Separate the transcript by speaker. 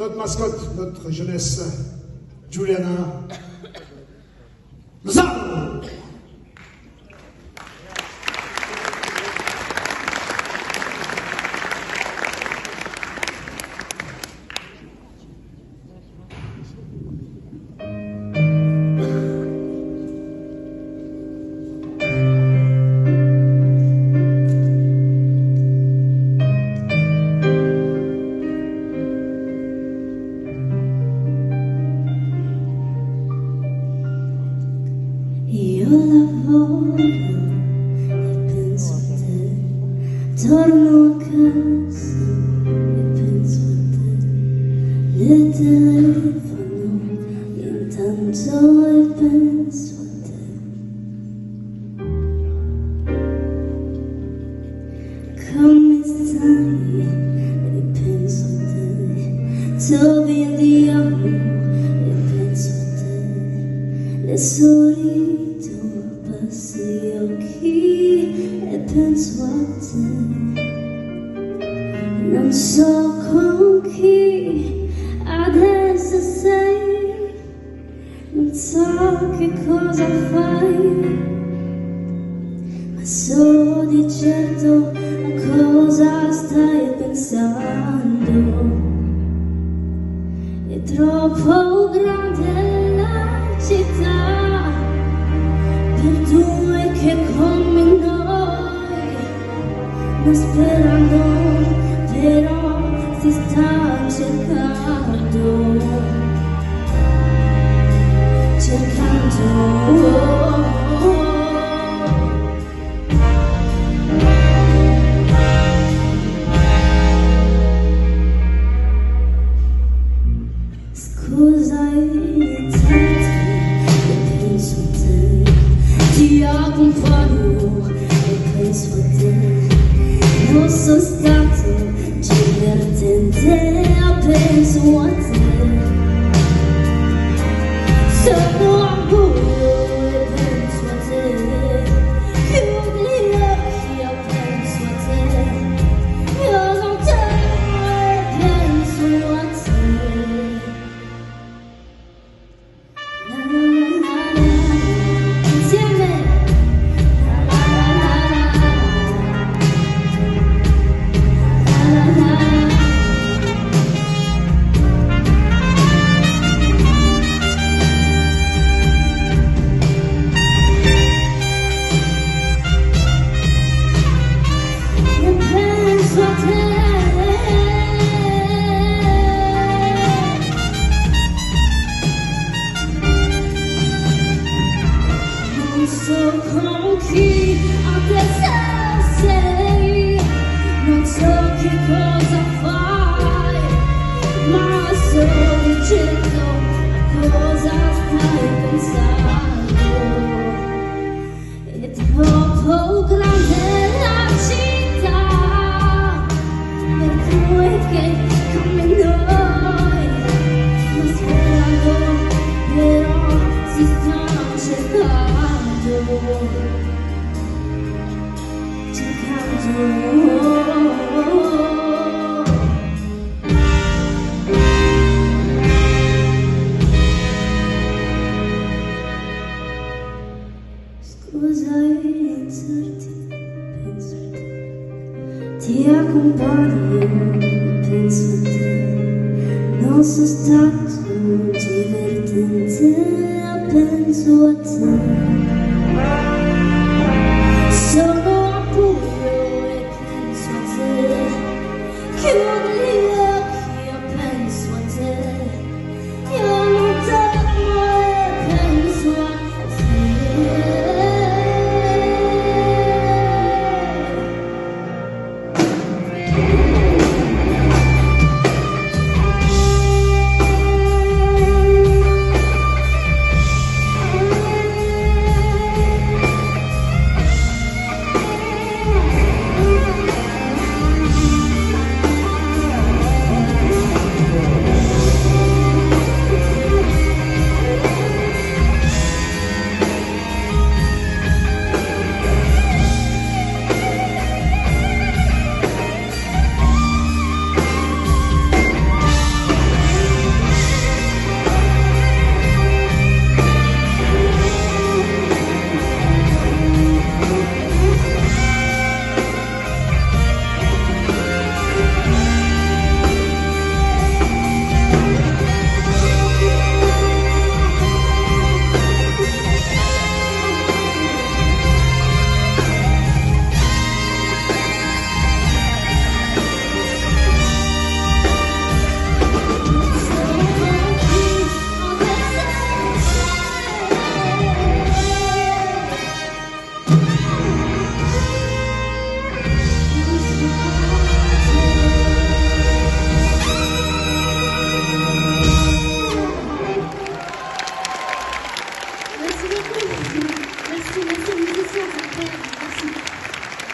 Speaker 1: notre mascotte, notre jeunesse, Juliana Lozano.
Speaker 2: Io lavoro e penso a te, torno a casa e penso a te, le telefono intanto e penso a te. Come stai e penso a te, dove andiamo e penso a te, le sorridi passi gli occhi e penso a te. Non so con chi adesso sei, non so che cosa fai, ma so di certo a cosa stai pensando. È troppo grande la città per due che come noi, non sperando, però si sta cercando, Scusa ti accompagno e penso a te, non sono stato divertente, penso a te, sono a buio e penso a te, chiudi gli occhi e penso a te, io non te e penso a te. Non so con chi adesso sei, non so che cosa fai, ma so di certo a cosa stai pensando. È troppo grande la città per due che come noi, non sperando, però si stanno cercando. Scusa inserti, penso a te, ti accompagno, penso a te, non sono stato divertente, penso a te. So